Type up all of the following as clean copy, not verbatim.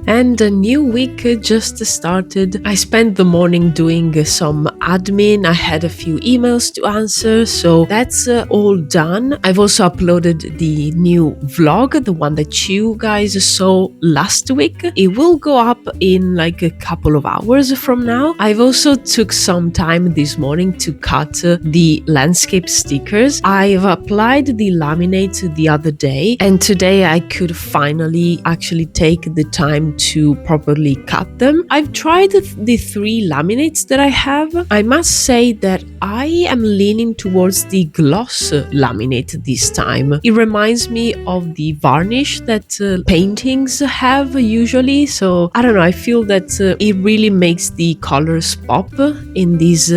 And a new week just started. I spent the morning doing some admin. I had a few emails to answer, so that's all done. I've also uploaded the new vlog, the one that you guys saw last week. It will go up in like a couple of hours from now. I've also took some time this morning to cut the landscape stickers. I've applied the laminate the other day, and today I could finally actually take the time to properly cut them. I've tried the 3 laminates that I have. I must say that I am leaning towards the gloss laminate this time. It reminds me of the varnish that paintings have usually, so I don't know, I feel that it really makes the colors pop in this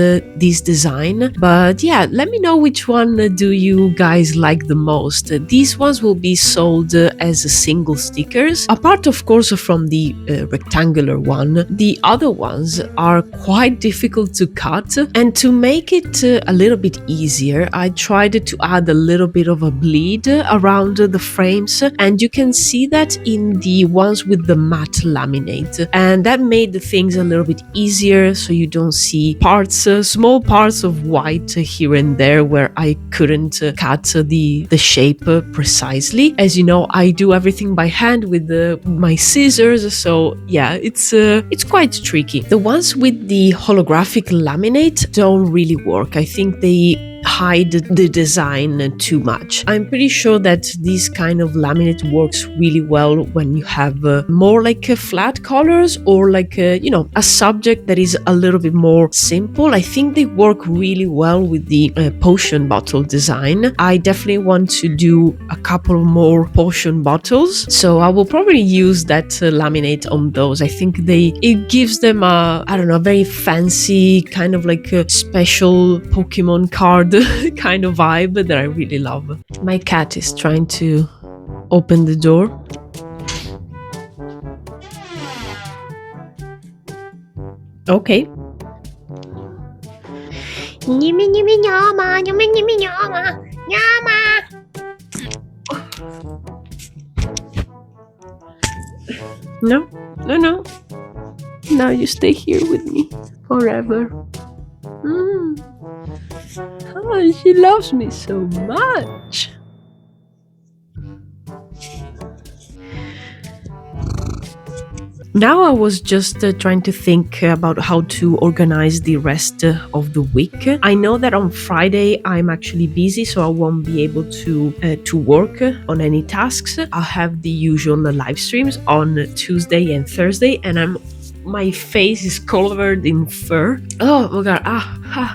design. But yeah, let me know which one do you guys like the most. These ones will be sold as single stickers, apart of course from the rectangular one. The other ones are quite difficult to cut, and to make it a little bit easier, I tried to add a little bit of a bleed around the frames, and you can see that in the ones with the matte laminate, and that made the things a little bit easier, so you don't see parts, small parts of white here and there where I couldn't cut the shape precisely. As you know, I do everything by hand with my scissors, so yeah, it's quite tricky. The ones with the holographic laminate don't really work. I think they hide the design too much. I'm pretty sure that this kind of laminate works really well when you have more like flat colors, or like a subject that is a little bit more simple. I think they work really well with the potion bottle design. I definitely want to do a couple more potion bottles, so I will probably use that laminate on those. I think it gives them a very fancy kind of like a special Pokemon card kind of vibe that I really love. My cat is trying to open the door. Okay. No. Now you stay here with me forever. Oh, she loves me so much. Now I was just trying to think about how to organize the rest of the week. I know that on Friday I'm actually busy, so I won't be able to work on any tasks. I'll have the usual live streams on Tuesday and Thursday, and my face is covered in fur. Oh my god.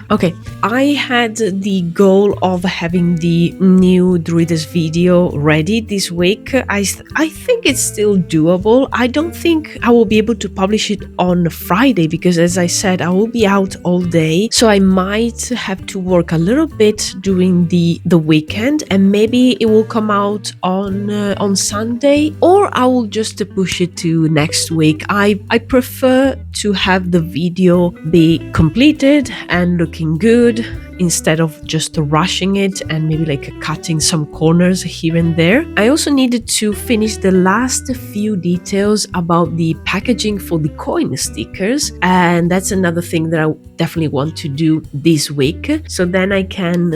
Okay, I had the goal of having the new Druids video ready this week. I think it's still doable. I don't think I will be able to publish it on Friday because, as I said, I will be out all day, so I might have to work a little bit during the weekend, and maybe it will come out on Sunday, or I will just push it to next week. I prefer to have the video be completed and looking good instead of just rushing it and maybe like cutting some corners here and there. I also needed to finish the last few details about the packaging for the coin stickers, and that's another thing that I definitely want to do this week, so then I can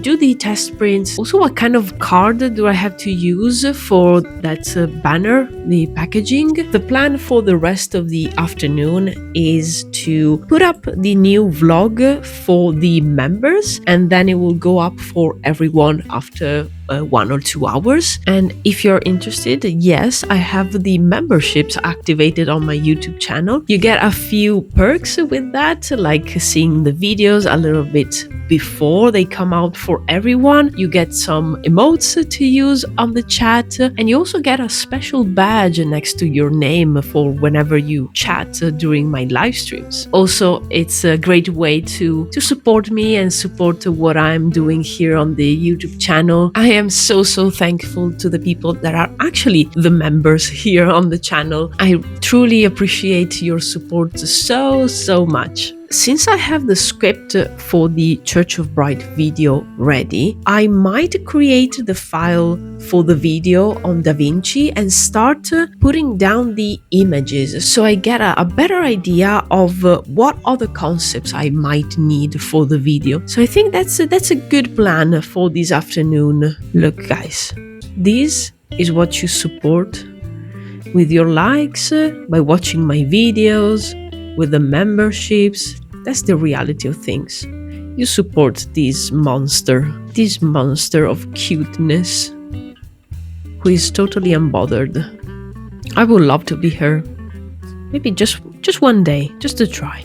do the test prints. Also, what kind of card do I have to use for that banner, the packaging? The plan for the rest of the afternoon is to put up the new vlog for the members, and then it will go up for everyone after 1 or 2 hours. And if you're interested, yes, I have the memberships activated on my YouTube channel. You get a few perks with that, like seeing the videos a little bit before they come out for everyone. You get some emotes to use on the chat, and you also get a special badge next to your name for whenever you chat during my live streams. Also, it's a great way to support me and support what I'm doing here on the YouTube channel. I am so thankful to the people that are actually the members here on the channel. I truly appreciate your support so much. since I have the script for the Church of Bride video ready, I might create the file for the video on DaVinci and start putting down the images so I get a better idea of what other concepts I might need for the video. So I think that's a good plan for this afternoon. Look, guys, this is what you support with your likes, by watching my videos, with the memberships. That's the reality of things. You support this monster of cuteness, who is totally unbothered. I would love to be her. Maybe just one day, just to try.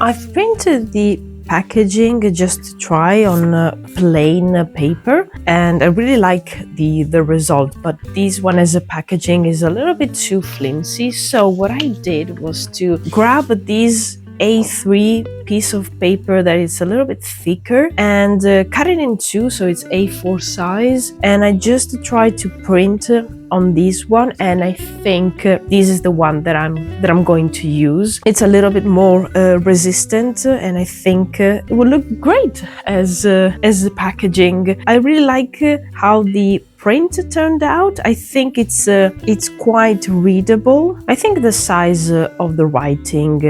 I've printed the packaging just to try on plain paper, and I really like the result, but this one as a packaging is a little bit too flimsy. So what I did was to grab this A3 piece of paper that is a little bit thicker and cut it in two, so it's A4 size, and I just tried to print on this one, and I think this is the one that I'm going to use. It's a little bit more resistant, and I think it will look great as the packaging. I really like how the print turned out. I think it's quite readable. I think the size of the writing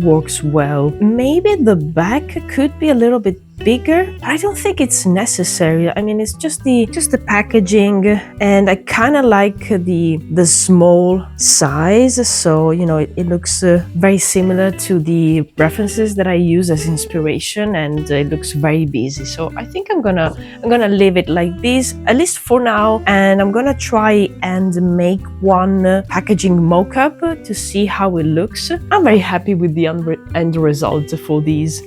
works well. Maybe the back could be a little bit bigger, but I don't think it's necessary. I mean, it's just the packaging, and I kind of like the small size, so you know it looks very similar to the references that I use as inspiration, and it looks very busy. So I think I'm gonna leave it like this, at least for now, and I'm gonna try and make one packaging mock-up to see how it looks. I'm very happy with the end result for these.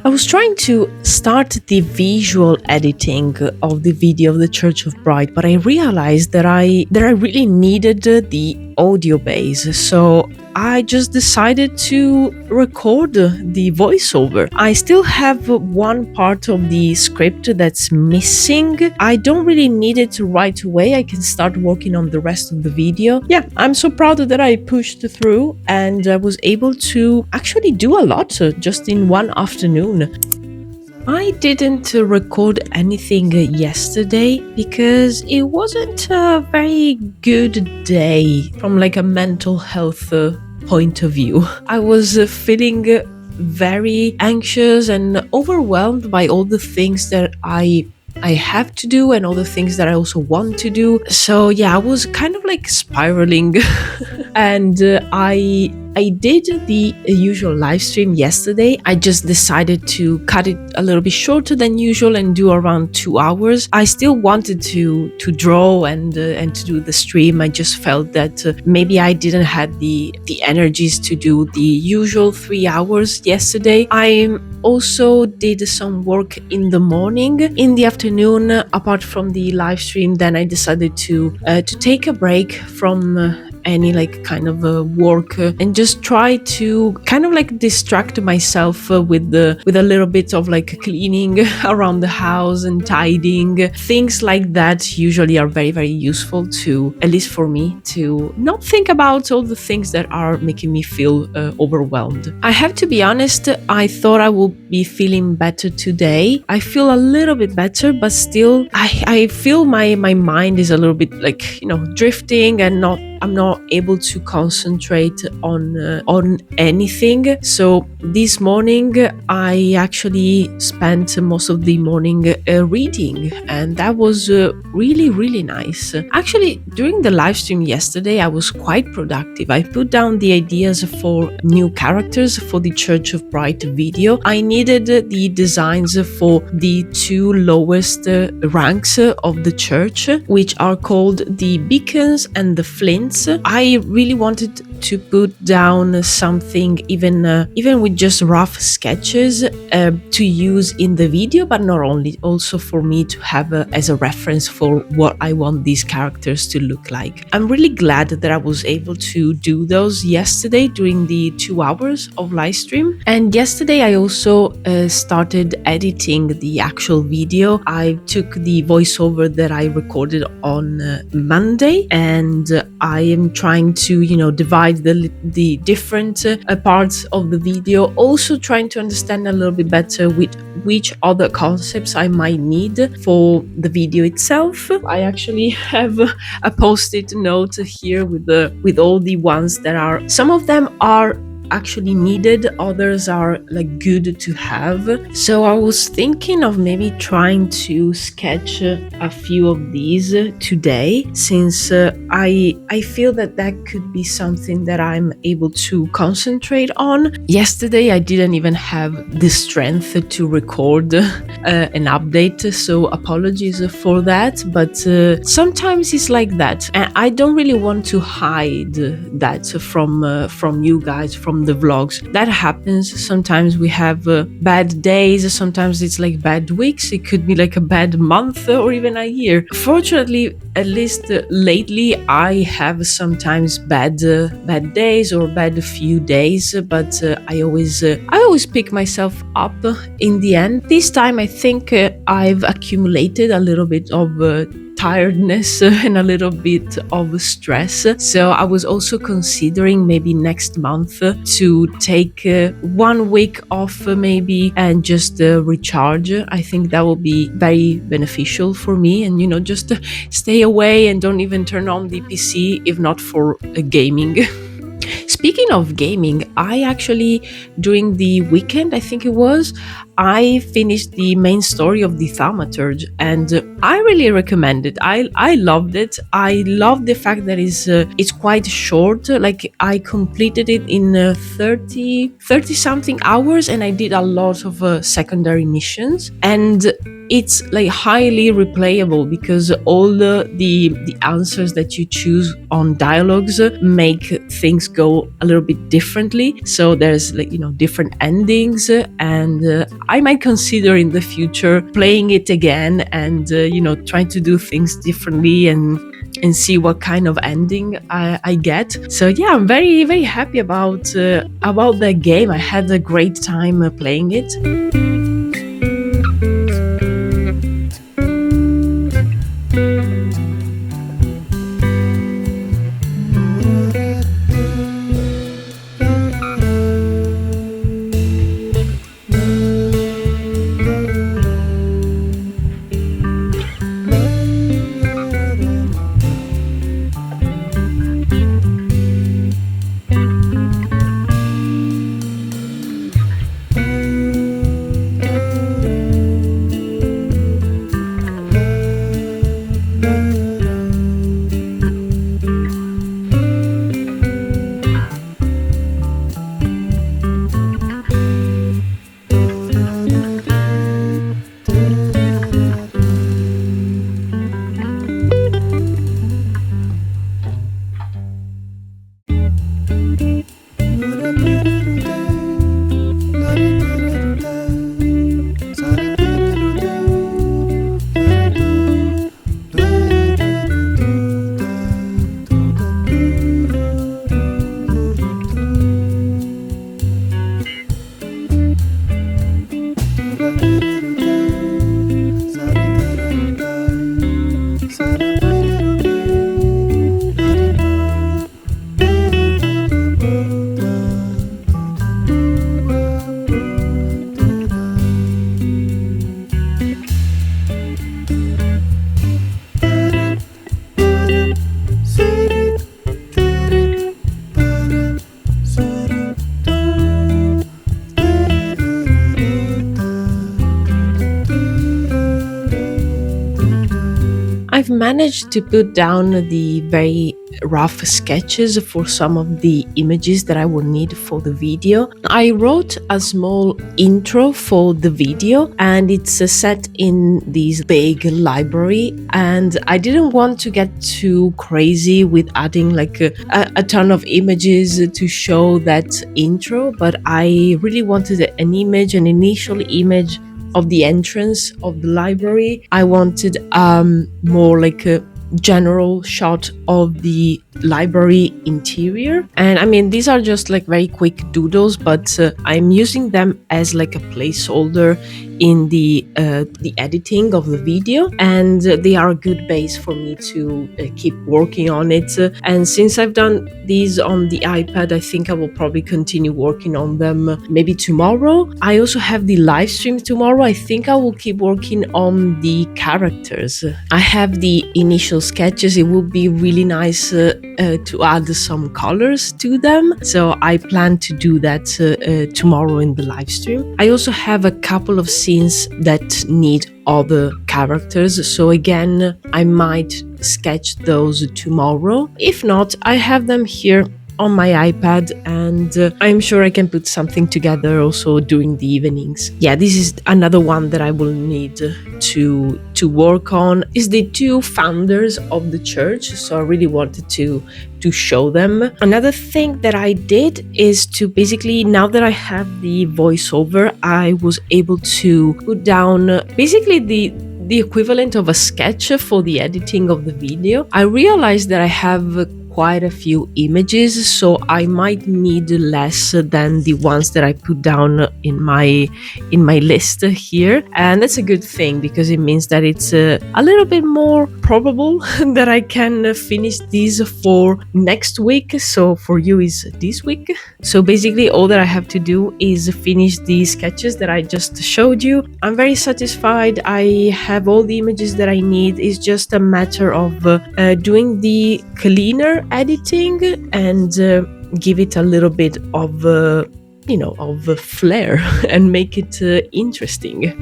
I was trying to start the visual editing of the video of the Church of Bride, but I realized that I really needed the audio base. So I just decided to record the voiceover. I still have one part of the script that's missing. I don't really need it right away. I can start working on the rest of the video. Yeah, I'm so proud that I pushed through and I was able to actually do a lot just in one afternoon. I didn't record anything yesterday because it wasn't a very good day from like a mental health point of view. I was feeling very anxious and overwhelmed by all the things that I have to do and all the things that I also want to do. So yeah, I was kind of like spiraling and I did the usual live stream yesterday. I just decided to cut it a little bit shorter than usual and do around 2 hours. I still wanted to draw and to do the stream. I just felt that maybe I didn't have the energies to do the usual 3 hours yesterday. I also did some work in the morning. In the afternoon, apart from the live stream, then I decided to take a break from any like kind of work and just try to kind of like distract myself with a little bit of like cleaning around the house and tidying. Things like that usually are very, very useful to, at least for me, to not think about all the things that are making me feel overwhelmed. I have to be honest, I thought I would be feeling better today. I feel a little bit better, but still I feel my mind is a little bit like, drifting and I'm not able to concentrate on anything. So this morning I actually spent most of the morning reading, and that was really, really nice. Actually, during the live stream yesterday, I was quite productive. I put down the ideas for new characters for the Church of Bright video. I needed the designs for the 2 lowest ranks of the church, which are called the beacons and the flints. I really wanted to put down something even with just rough sketches to use in the video, but not only, also for me to have as a reference for what I want these characters to look like. I'm really glad that I was able to do those yesterday during the 2 hours of live stream. And yesterday I also started editing the actual video. I took the voiceover that I recorded on Monday, and I am trying to divide the different parts of the video, also trying to understand a little bit better which other concepts I might need for the video itself. I actually have a post-it note here with all the ones that are, some of them are actually needed, others are like good to have. So I was thinking of maybe trying to sketch a few of these today, since I feel that could be something that I'm able to concentrate on. Yesterday I didn't even have the strength to record an update, so apologies for that, but sometimes it's like that, and I don't really want to hide that from you guys, from the vlogs. That happens. Sometimes we have bad days, sometimes it's like bad weeks, it could be like a bad month or even a year. Fortunately, at least lately, I have sometimes bad days or bad few days, but I always pick myself up in the end. This time I think I've accumulated a little bit of tiredness and a little bit of stress. So I was also considering maybe next month to take 1 week off maybe and just recharge. I think that will be very beneficial for me, and just stay away and don't even turn on the PC if not for gaming. Speaking of gaming, I actually, during the weekend, I think it was, I finished the main story of the Thaumaturge, and I really recommend it. I loved it. I love the fact that it's quite short. Like, I completed it in 30 something hours, and I did a lot of secondary missions, and it's like highly replayable because all the answers that you choose on dialogues make things go a little bit differently. So there's like different endings, and I might consider in the future playing it again and trying to do things differently and see what kind of ending I get. So yeah, I'm very very happy about the game. I had a great time playing it. I've managed to put down the very rough sketches for some of the images that I will need for the video. I wrote a small intro for the video, and it's set in this big library, and I didn't want to get too crazy with adding like a ton of images to show that intro, but I really wanted an initial image of the entrance of the library. I wanted more like a general shot of the library interior, and I mean these are just like very quick doodles, but I'm using them as like a placeholder in the editing of the video, and they are a good base for me to keep working on it. And since I've done these on the iPad, I think I will probably continue working on them maybe tomorrow. I also have the live stream tomorrow. I think I will keep working on the characters. I have the initial sketches. It would be really nice to add some colors to them, so I plan to do that tomorrow in the live stream. I also have a couple of scenes that need other characters, so again I might sketch those tomorrow. If not, I have them here on my iPad, and I'm sure I can put something together also during the evenings. Yeah, this is another one that I will need to work on, is the two founders of the church, so I really wanted to show them. Another thing that I did is to basically, now that I have the voiceover, I was able to put down basically the equivalent of a sketch for the editing of the video. I realized that I have quite a few images, so I might need less than the ones that I put down in my list here, and that's a good thing because it means that it's a little bit more probable that I can finish these for next week. So for you is this week. So basically all that I have to do is finish the sketches that I just showed you. I'm very satisfied. I have all the images that I need. It's just a matter of doing the cleaner editing and give it a little bit of of flair and make it interesting.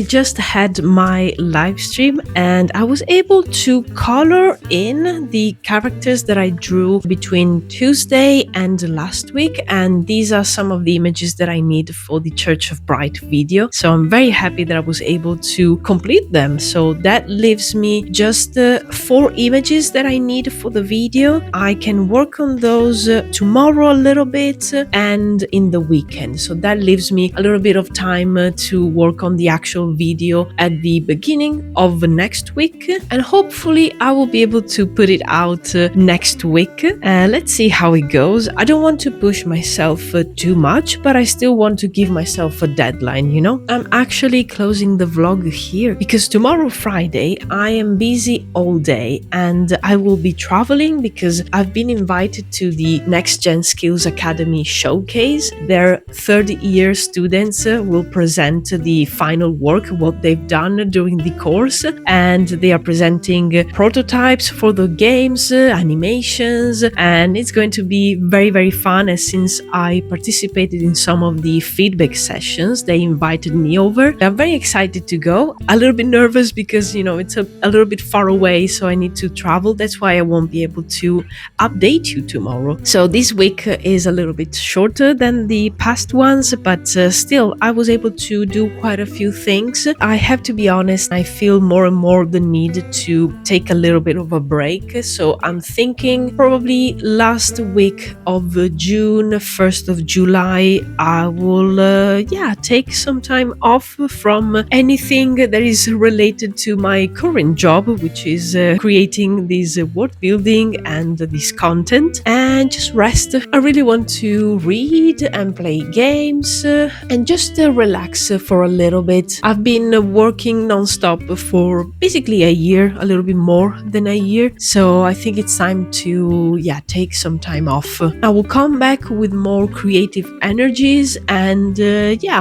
just had my live stream and I was able to color in the characters that I drew between Tuesday and last week, and these are some of the images that I need for the Church of Bright video. So I'm very happy that I was able to complete them. So that leaves me just 4 images that I need for the video. I can work on those tomorrow a little bit and in the weekend. So that leaves me a little bit of time to work on the actual video at the beginning of next week, and hopefully I will be able to put it out next week. Let's see how it goes. I don't want to push myself too much, but I still want to give myself a deadline, you know? I'm actually closing the vlog here because tomorrow, Friday, I am busy all day and I will be traveling because I've been invited to the Next Gen Skills Academy showcase. Their third-year students will present the final work, what they've done during the course, and they are presenting prototypes for the games, animations, and it's going to be very, very fun. And since I participated in some of the feedback sessions, they invited me over. I'm very excited to go. A little bit nervous because, you know, it's a little bit far away, so I need to travel. That's why I won't be able to update you tomorrow. So this week is a little bit shorter than the past ones, but still, I was able to do quite a few things. I have to be honest, I feel more and more the need to take a little bit of a break. So I'm thinking probably last week of June, 1st of July, I will take some time off from anything that is related to my current job, which is creating this world building and this content, and just rest. I really want to read and play games and just relax for a little bit. I've been working non-stop for basically a year, a little bit more than a year, so I think it's time to take some time off. I will come back with more creative energies and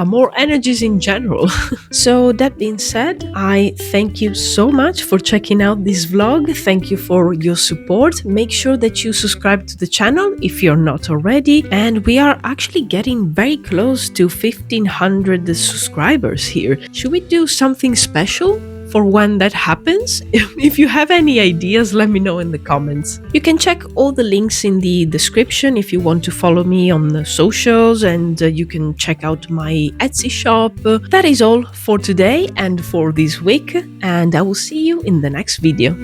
more energies in general. So that being said, I thank you so much for checking out this vlog. Thank you for your support. Make sure that you subscribe to the channel if you're not already, and we are actually getting very close to 1500 subscribers here. Should we do something special for when that happens? If you have any ideas, let me know in the comments. You can check all the links in the description if you want to follow me on the socials, and you can check out my Etsy shop. That is all for today and for this week, and I will see you in the next video.